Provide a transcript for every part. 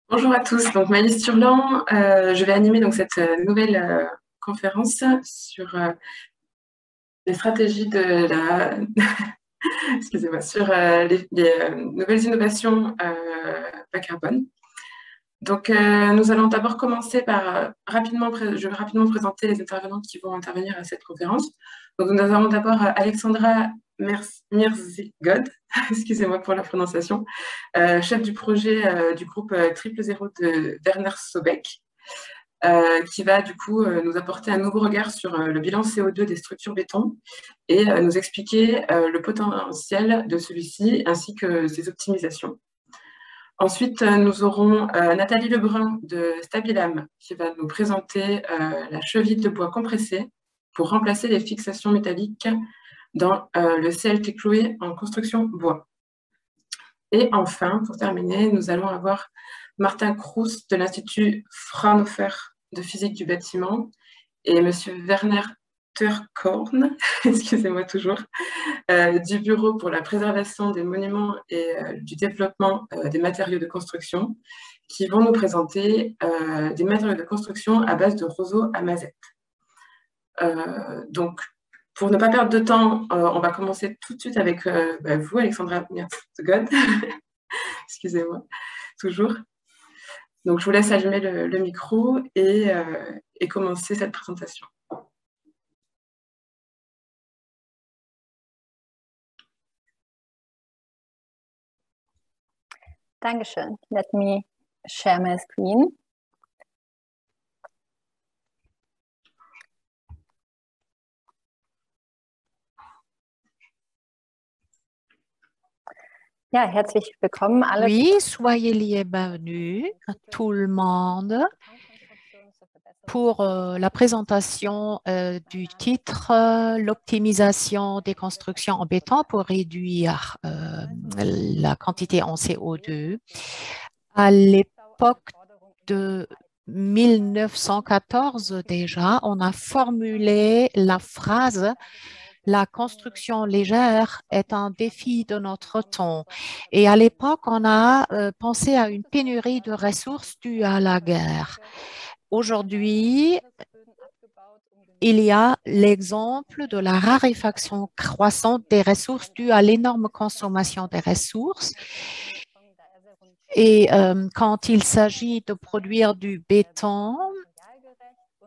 Bonjour à tous, donc Maëlys Turlan, je vais animer donc cette nouvelle conférence sur les stratégies de la, excusez-moi, sur les nouvelles innovations bas carbone. Donc nous allons d'abord commencer par je vais rapidement présenter les intervenants qui vont intervenir à cette conférence. Donc nous avons d'abord Alexandra Mirzigod, excusez-moi pour la prononciation, chef du projet du groupe Triple Zéro de Werner Sobeck, qui va du coup nous apporter un nouveau regard sur le bilan CO2 des structures béton et nous expliquer le potentiel de celui-ci ainsi que ses optimisations. Ensuite, nous aurons Nathalie Lebrun de Stabilam qui va nous présenter la cheville de bois compressée pour remplacer les fixations métalliques dans le CLT Chloé en construction bois. Et enfin, pour terminer, nous allons avoir Martin Crous de l'Institut Fraunhofer de physique du bâtiment et Monsieur Werner Turkorn, excusez-moi toujours, du Bureau pour la préservation des monuments et du développement des matériaux de construction, qui vont nous présenter des matériaux de construction à base de roseaux à mazette. Donc, pour ne pas perdre de temps, on va commencer tout de suite avec vous, Alexandra Mirzigod. Excusez-moi, toujours. Donc, je vous laisse allumer le micro et commencer cette présentation. Dankeschön. Let me share my screen. Ja, herzlich willkommen alle. Oui, soyez les bienvenus à tout le monde pour la présentation du titre l'optimisation des constructions en béton pour réduire la quantité en CO2. À l'époque de 1914 déjà, on a formulé la phrase la construction légère est un défi de notre temps. Et à l'époque, on a pensé à une pénurie de ressources due à la guerre. Aujourd'hui, il y a l'exemple de la raréfaction croissante des ressources due à l'énorme consommation des ressources. Et quand il s'agit de produire du béton,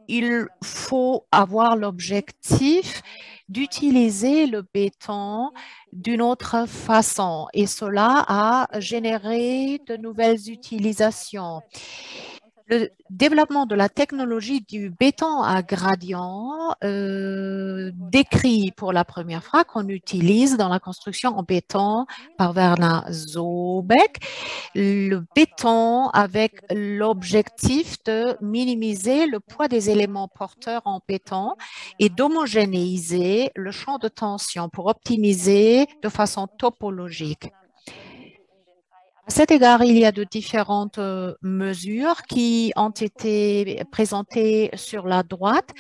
il faut avoir l'objectif d'utiliser le béton d'une autre façon et cela a généré de nouvelles utilisations. Le développement de la technologie du béton à gradient décrit pour la première fois qu'on utilise dans la construction en béton par Werner Sobeck le béton avec l'objectif de minimiser le poids des éléments porteurs en béton et d'homogénéiser le champ de tension pour optimiser de façon topologique. À cet égard, il y a de différentes mesures qui ont été présentées sur la droite.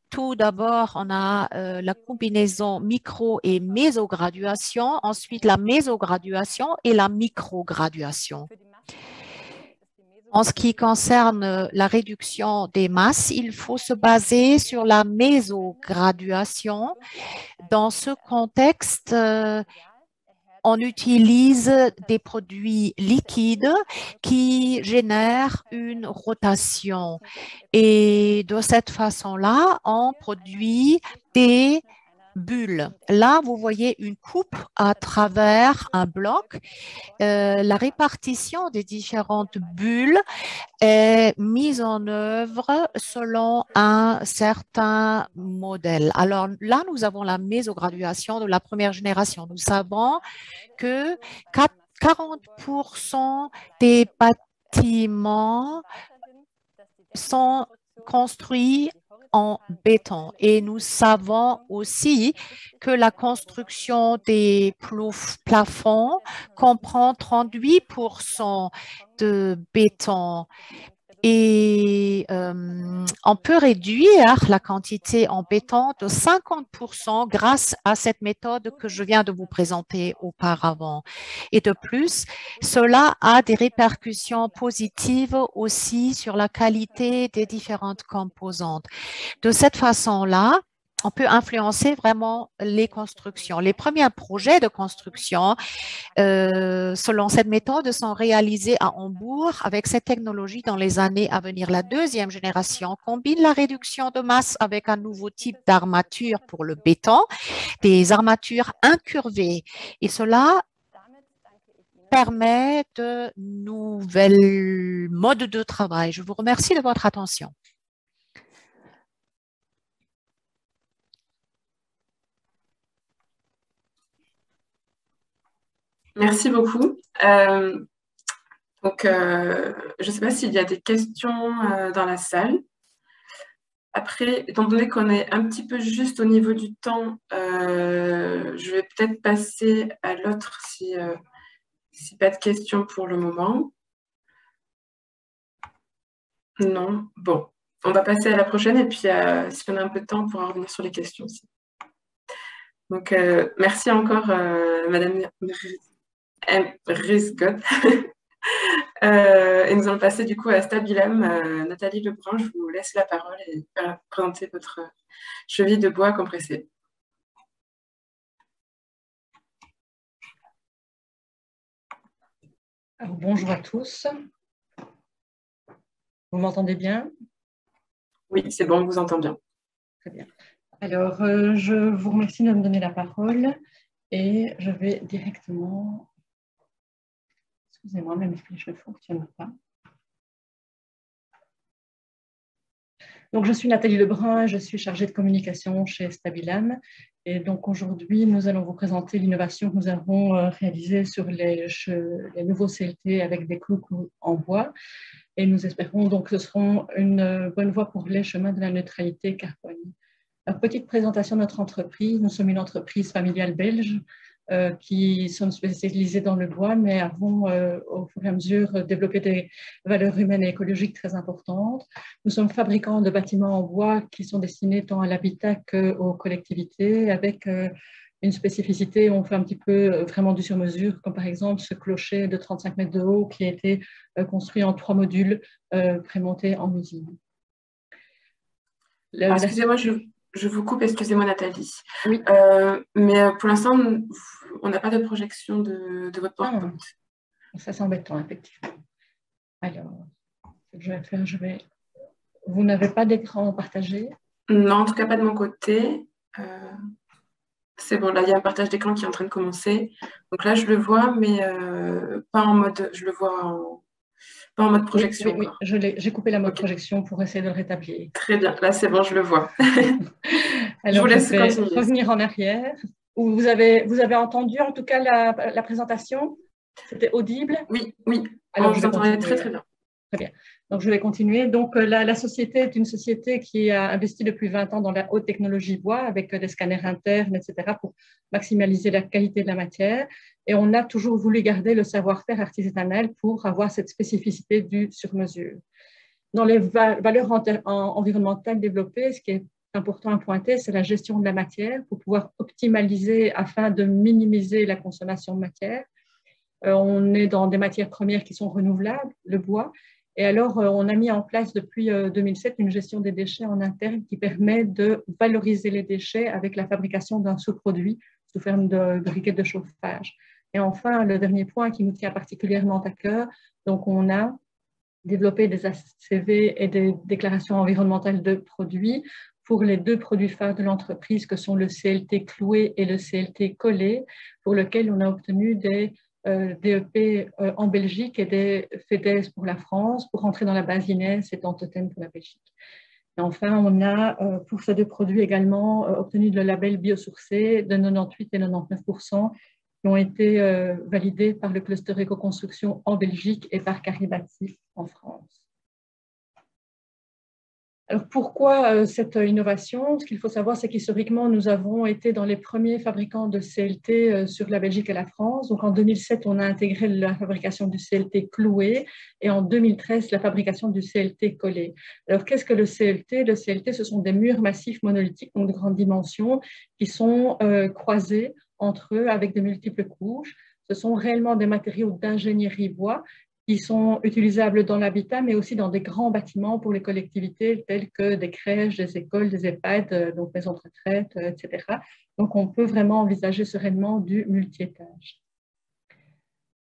Tout d'abord, on a la combinaison micro- et mésograduation, ensuite la mésograduation et la micrograduation. En ce qui concerne la réduction des masses, il faut se baser sur la mésograduation. Dans ce contexte, on utilise des produits liquides qui génèrent une rotation. Et de cette façon-là, on produit des bulles. Là, vous voyez une coupe à travers un bloc. La répartition des différentes bulles est mise en œuvre selon un certain modèle. Alors là, nous avons la mésograduation de la première génération. Nous savons que 40% des bâtiments sont construits en béton. Et nous savons aussi que la construction des plafonds comprend 38% de béton. Et on peut réduire la quantité en béton de 50% grâce à cette méthode que je viens de vous présenter auparavant. Et de plus, cela a des répercussions positives aussi sur la qualité des différentes composantes. De cette façon-là, on peut influencer vraiment les constructions. Les premiers projets de construction, selon cette méthode, sont réalisés à Hambourg avec cette technologie dans les années à venir. La deuxième génération combine la réduction de masse avec un nouveau type d'armature pour le béton, des armatures incurvées. Et cela permet de nouvelles modes de travail. Je vous remercie de votre attention. Merci beaucoup. Donc, je ne sais pas s'il y a des questions dans la salle. Après, étant donné qu'on est un petit peu juste au niveau du temps, je vais peut-être passer à l'autre si pas de questions pour le moment. Non. Bon, on va passer à la prochaine et puis si on a un peu de temps, on pourra revenir sur les questions aussi. Donc, merci encore, Madame Risgot. Et nous allons passer du coup à Stabilum. Nathalie Lebrun, je vous laisse la parole et présenter votre cheville de bois compressée. Alors, bonjour à tous. Vous m'entendez bien? Oui, c'est bon, on vous entend bien. Très bien. Alors, je vous remercie de me donner la parole et je vais directement... Excusez-moi, mes fiches ne fonctionnent pas. Donc, je suis Nathalie Lebrun, je suis chargée de communication chez Stabilam. Et donc, aujourd'hui, nous allons vous présenter l'innovation que nous avons réalisée sur les nouveaux CLT avec des clous en bois. Et nous espérons donc que ce sera une bonne voie pour les chemins de la neutralité carbone. Une petite présentation de notre entreprise. Nous sommes une entreprise familiale belge qui sommes spécialisés dans le bois, mais avons au fur et à mesure développé des valeurs humaines et écologiques très importantes. Nous sommes fabricants de bâtiments en bois qui sont destinés tant à l'habitat qu'aux collectivités, avec une spécificité, on fait un petit peu vraiment du sur-mesure, comme par exemple ce clocher de 35 mètres de haut qui a été construit en 3 modules prémontés en usine. Excusez-moi, je vous coupe, excusez-moi Nathalie. Oui. Mais pour l'instant, on n'a pas de projection de votre PowerPoint. Ça, c'est embêtant, effectivement. Alors, ce que je vais faire, Vous n'avez pas d'écran partagé? Non, en tout cas pas de mon côté. C'est bon, là, il y a un partage d'écran qui est en train de commencer. Donc là, je le vois, mais pas en mode... Je le vois pas en mode projection. Oui, j'ai coupé la mode projection pour essayer de le rétablir. Très bien, là, c'est bon, je le vois. Alors, je vous laisse revenir en arrière. Vous avez entendu, en tout cas, la présentation? C'était audible? Oui, oui. Alors, je vous entendais très, très bien. Très bien. Donc, je vais continuer. Donc, la société est une société qui a investi depuis 20 ans dans la haute technologie bois avec des scanners internes, etc., pour maximaliser la qualité de la matière. Et on a toujours voulu garder le savoir-faire artisanal pour avoir cette spécificité du sur-mesure. Dans les valeurs environnementales développées, ce qui est important à pointer, c'est la gestion de la matière pour pouvoir optimaliser afin de minimiser la consommation de matière. On est dans des matières premières qui sont renouvelables, le bois. Et alors, on a mis en place depuis 2007 une gestion des déchets en interne qui permet de valoriser les déchets avec la fabrication d'un sous-produit sous forme de briquettes de chauffage. Et enfin, le dernier point qui nous tient particulièrement à cœur, donc on a développé des ACV et des déclarations environnementales de produits pour les 2 produits phares de l'entreprise que sont le CLT cloué et le CLT collé, pour lequel on a obtenu des DEP en Belgique et des FEDES pour la France, pour entrer dans la base INES et dans Totem pour la Belgique. Et enfin, on a pour ces 2 produits également obtenu le label biosourcé de 98 et 99% qui ont été validés par le cluster éco-construction en Belgique et par Caribati en France. Alors, pourquoi cette innovation? Ce qu'il faut savoir, c'est qu'historiquement, nous avons été dans les premiers fabricants de CLT sur la Belgique et la France. Donc, en 2007, on a intégré la fabrication du CLT cloué et en 2013, la fabrication du CLT collé. Alors, qu'est-ce que le CLT? Le CLT, ce sont des murs massifs monolithiques, donc de grande dimension, qui sont croisés entre eux avec de multiples couches. Ce sont réellement des matériaux d'ingénierie bois qui sont utilisables dans l'habitat, mais aussi dans des grands bâtiments pour les collectivités, tels que des crèches, des écoles, des EHPAD, donc maisons de retraite, etc. Donc, on peut vraiment envisager sereinement du multi-étage.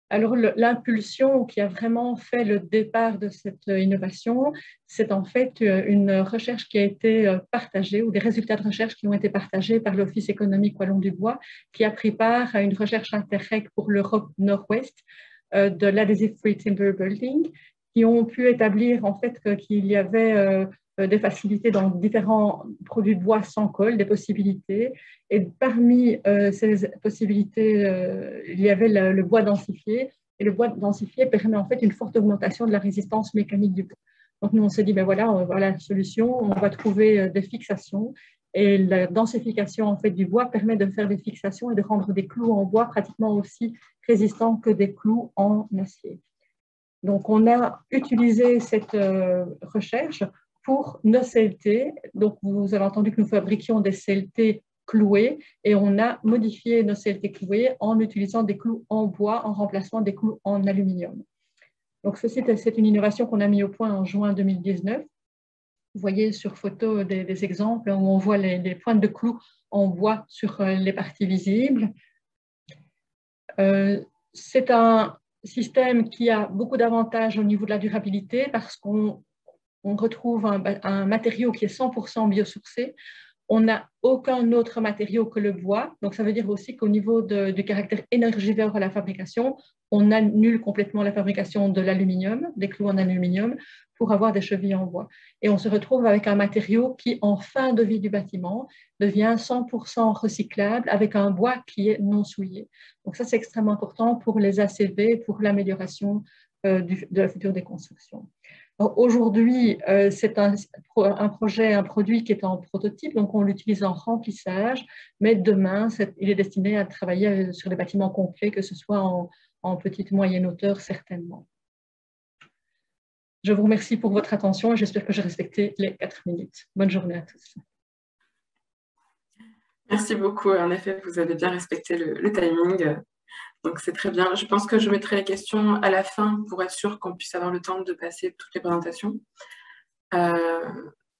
Alors, l'impulsion qui a vraiment fait le départ de cette innovation, c'est en fait une recherche qui a été partagée, ou des résultats de recherche qui ont été partagés par l'Office économique wallon du bois, qui a pris part à une recherche interreg pour l'Europe nord-ouest, de l'Adhesive Free Timber Building, qui ont pu établir en fait qu'il y avait des facilités dans différents produits de bois sans colle, des possibilités. Et parmi ces possibilités, il y avait le bois densifié. Et le bois densifié permet en fait une forte augmentation de la résistance mécanique du bois. Donc nous, on s'est dit, ben voilà, voilà la solution, on va trouver des fixations. Et la densification en fait, du bois permet de faire des fixations et de rendre des clous en bois pratiquement aussi résistants que des clous en acier. Donc, on a utilisé cette recherche pour nos CLT. Donc, vous avez entendu que nous fabriquions des CLT cloués et on a modifié nos CLT cloués en utilisant des clous en bois en remplacement des clous en aluminium. Donc, c'est une innovation qu'on a mis au point en juin 2019. Vous voyez sur photo des exemples où on voit les pointes de clous en bois sur les parties visibles. C'est un système qui a beaucoup d'avantages au niveau de la durabilité parce qu'on retrouve un matériau qui est 100% biosourcé. On n'a aucun autre matériau que le bois. Donc, ça veut dire aussi qu'au niveau du caractère énergivore à la fabrication, on annule complètement la fabrication de l'aluminium, des clous en aluminium, pour avoir des chevilles en bois. Et on se retrouve avec un matériau qui, en fin de vie du bâtiment, devient 100% recyclable avec un bois qui est non souillé. Donc, ça, c'est extrêmement important pour les ACV, pour l'amélioration de la future des constructions. Aujourd'hui, c'est un produit qui est en prototype, donc on l'utilise en remplissage, mais demain, il est destiné à travailler sur des bâtiments complets, que ce soit en petite, moyenne hauteur, certainement. Je vous remercie pour votre attention et j'espère que j'ai respecté les 4 minutes. Bonne journée à tous. Merci beaucoup. En effet, vous avez bien respecté le timing. Donc, c'est très bien. Je pense que je mettrai les questions à la fin pour être sûr qu'on puisse avoir le temps de passer toutes les présentations.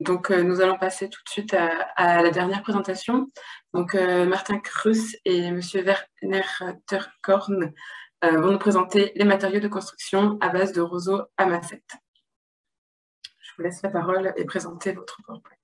Donc, nous allons passer tout de suite à la dernière présentation. Donc, Martin Krus et M. Werner Turkorn vont nous présenter les matériaux de construction à base de roseaux à massettes. Je vous laisse la parole et présenter votre PowerPoint.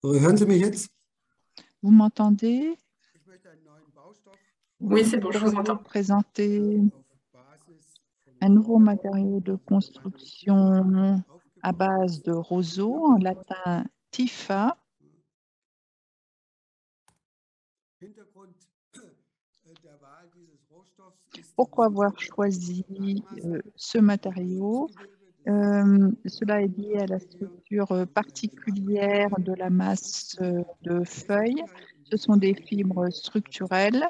Hören Sie mich jetzt? Vous m'entendez? Oui, c'est bon, je vous entends. Présenter un nouveau matériau de construction à base de roseaux, en latin TIFA. Pourquoi avoir choisi ce matériau? Cela est lié à la structure particulière de la masse de feuilles. Ce sont des fibres structurelles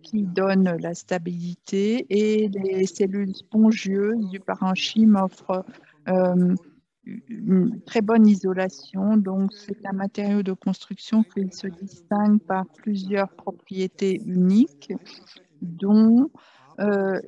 qui donnent la stabilité et les cellules spongieuses du parenchyme offrent une très bonne isolation. Donc, c'est un matériau de construction qui se distingue par plusieurs propriétés uniques, dont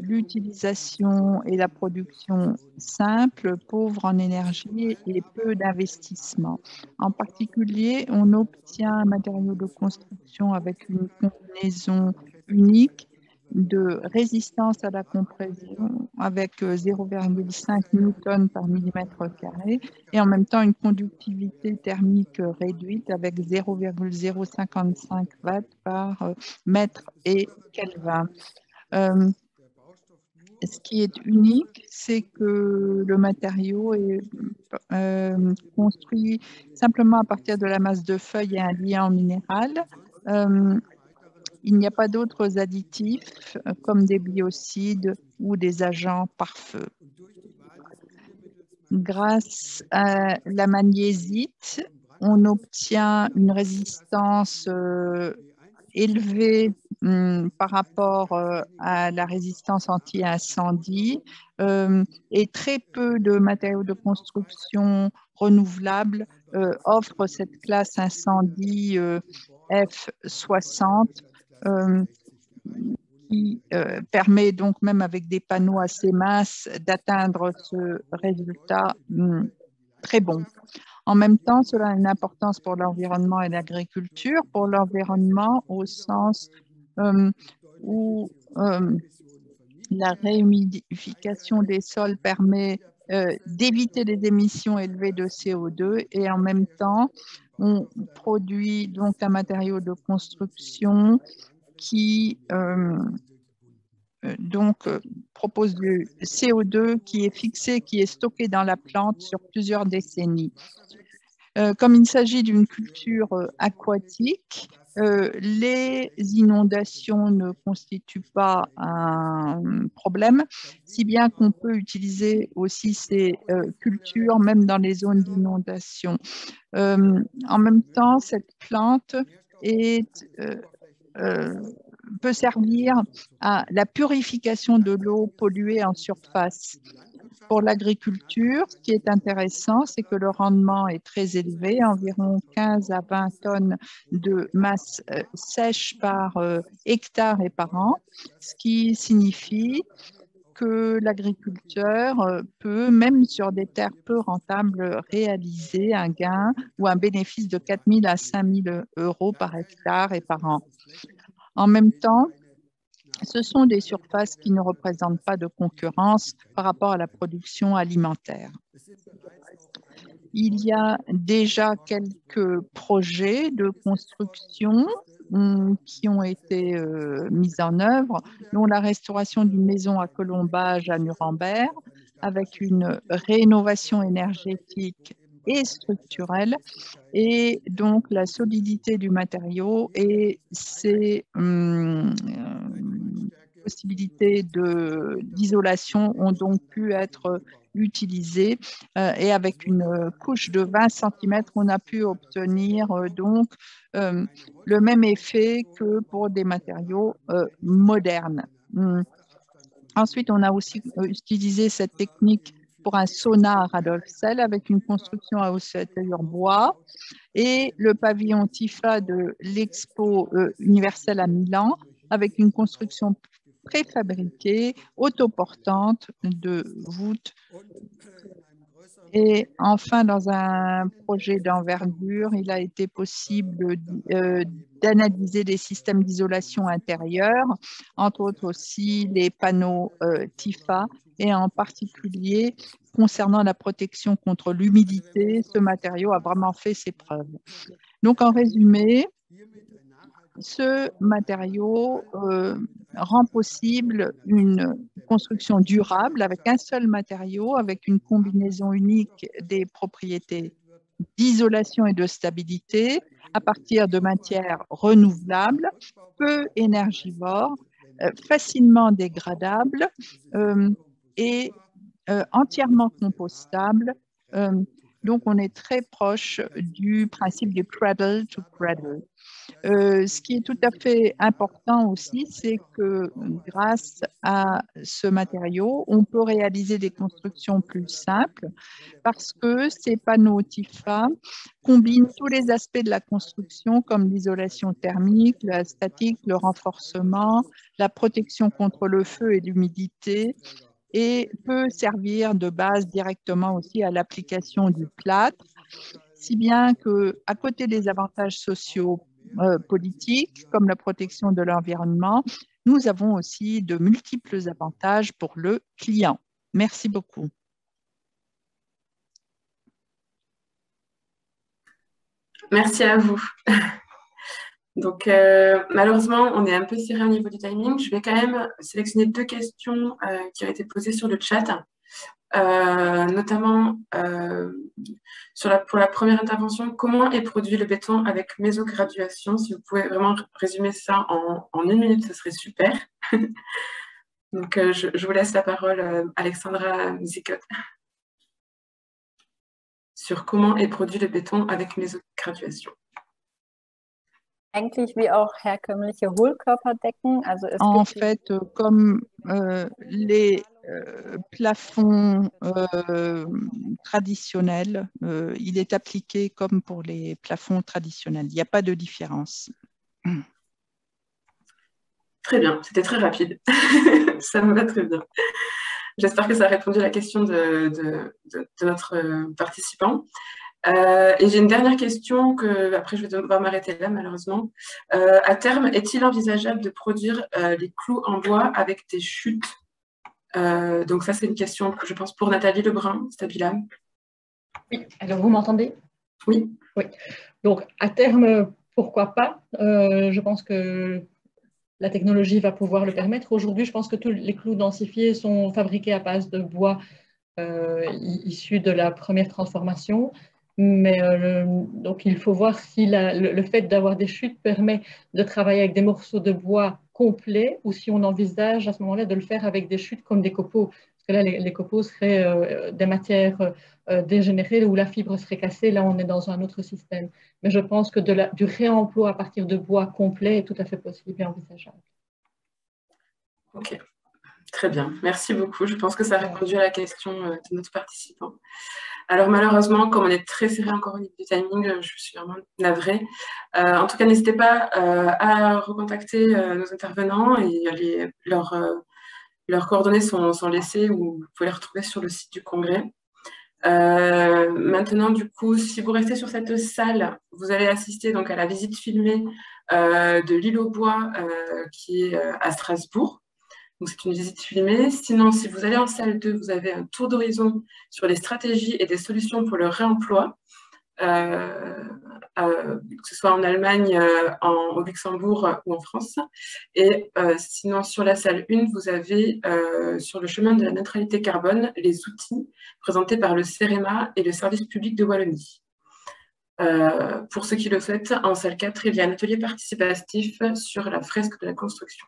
l'utilisation et la production simple, pauvre en énergie et peu d'investissement. En particulier, on obtient un matériau de construction avec une combinaison unique de résistance à la compression avec 0,5 newton par millimètre carré et en même temps une conductivité thermique réduite avec 0,055 watts par mètre et Kelvin. Ce qui est unique, c'est que le matériau est construit simplement à partir de la masse de feuilles et un liant minéral. Il n'y a pas d'autres additifs comme des biocides ou des agents par feu. Grâce à la magnézite, on obtient une résistance élevée par rapport à la résistance anti-incendie et très peu de matériaux de construction renouvelables offrent cette classe incendie F60 qui permet donc même avec des panneaux assez minces d'atteindre ce résultat très bon. En même temps, cela a une importance pour l'environnement et l'agriculture. Pour l'environnement, au sens où la réhumidification des sols permet d'éviter les émissions élevées de CO2 et en même temps, on produit donc un matériau de construction qui propose du CO2 qui est fixé, qui est stocké dans la plante sur plusieurs décennies. Comme il s'agit d'une culture aquatique, les inondations ne constituent pas un problème, si bien qu'on peut utiliser aussi ces cultures même dans les zones d'inondation. En même temps, cette plante peut servir à la purification de l'eau polluée en surface. Pour l'agriculture, ce qui est intéressant, c'est que le rendement est très élevé, environ 15 à 20 tonnes de masse sèche par hectare et par an, ce qui signifie que l'agriculteur peut, même sur des terres peu rentables, réaliser un gain ou un bénéfice de 4 000 à 5 000 euros par hectare et par an. En même temps, ce sont des surfaces qui ne représentent pas de concurrence par rapport à la production alimentaire. Il y a déjà quelques projets de construction qui ont été mis en œuvre, dont la restauration d'une maison à colombage à Nuremberg, avec une rénovation énergétique et structurelle, et donc la solidité du matériau et ses possibilités d'isolation ont donc pu être utilisées et avec une couche de 20 cm, on a pu obtenir donc le même effet que pour des matériaux modernes. Ensuite, on a aussi utilisé cette technique pour un sauna à Radolfzell avec une construction à ossature bois et le pavillon TIFA de l'Expo universelle à Milan avec une construction préfabriquée, autoportante de voûtes. Et enfin, dans un projet d'envergure, il a été possible d'analyser des systèmes d'isolation intérieure, entre autres aussi les panneaux TIFA, et en particulier concernant la protection contre l'humidité, ce matériau a vraiment fait ses preuves. Donc, en résumé, ce matériau rend possible une construction durable avec un seul matériau, avec une combinaison unique des propriétés d'isolation et de stabilité à partir de matières renouvelables, peu énergivores, facilement dégradables et entièrement compostables. Donc, on est très proche du principe du cradle to cradle. Ce qui est tout à fait important aussi, c'est que grâce à ce matériau, on peut réaliser des constructions plus simples parce que ces panneaux TIFA combinent tous les aspects de la construction comme l'isolation thermique, la statique, le renforcement, la protection contre le feu et l'humidité et peut servir de base directement aussi à l'application du plâtre, si bien qu'à côté des avantages sociaux politiques, comme la protection de l'environnement, nous avons aussi de multiples avantages pour le client. Merci beaucoup. Merci à vous. Donc, malheureusement, on est un peu serré au niveau du timing. Je vais quand même sélectionner 2 questions qui ont été posées sur le chat, notamment pour la première intervention, comment est produit le béton avec mésograduation? Si vous pouvez vraiment résumer ça en 1 minute, ce serait super. Donc, je vous laisse la parole, Alexandra Zikot, sur comment est produit le béton avec mésograduation. Eigentlich wie auch herkömmliche Hohlkörperdecken. Also es En gibt fait, comme les plafonds traditionnels, il est appliqué comme pour les plafonds traditionnels. Il n'y a pas de différence. Très bien, c'était très rapide. Ça me va très bien. J'espère que ça a répondu à la question de notre participant. Et j'ai une dernière question que, après, je vais devoir m'arrêter là, malheureusement. À terme, est-il envisageable de produire les clous en bois avec des chutes? Donc ça, c'est une question que je pense pour Nathalie Lebrun, Stabila. Oui, alors vous m'entendez? Oui. Oui. Donc, à terme, pourquoi pas? Je pense que la technologie va pouvoir le permettre. Aujourd'hui, je pense que tous les clous densifiés sont fabriqués à base de bois issus de la première transformation. Mais donc, il faut voir si le fait d'avoir des chutes permet de travailler avec des morceaux de bois complets ou si on envisage à ce moment-là de le faire avec des chutes comme des copeaux. Parce que là, les copeaux seraient des matières dégénérées où la fibre serait cassée. Là, on est dans un autre système. Mais je pense que du réemploi à partir de bois complet est tout à fait possible et envisageable. Ok, très bien. Merci beaucoup. Je pense que ça a répondu à la question de notre participant. Alors malheureusement, comme on est très serré encore au niveau du timing, je suis vraiment navrée. En tout cas, n'hésitez pas à recontacter nos intervenants et leurs coordonnées sont laissées ou vous pouvez les retrouver sur le site du congrès. Maintenant, du coup, si vous restez sur cette salle, vous allez assister donc à la visite filmée de l'île aux bois qui est à Strasbourg. Donc, c'est une visite filmée. Sinon, si vous allez en salle 2, vous avez un tour d'horizon sur les stratégies et des solutions pour le réemploi, que ce soit en Allemagne, au Luxembourg ou en France. Et sinon, sur la salle 1, vous avez sur le chemin de la neutralité carbone les outils présentés par le CEREMA et le service public de Wallonie. Pour ceux qui le souhaitent, en salle 4, il y a un atelier participatif sur la fresque de la construction.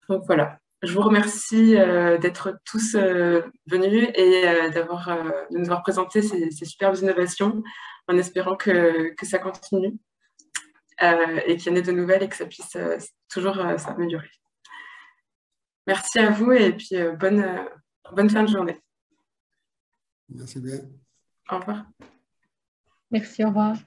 Donc voilà, je vous remercie d'être tous venus et de nous avoir présenté ces superbes innovations en espérant que ça continue et qu'il y en ait de nouvelles et que ça puisse toujours s'améliorer. Merci à vous et puis bonne fin de journée. Merci bien. Au revoir. Merci, au revoir.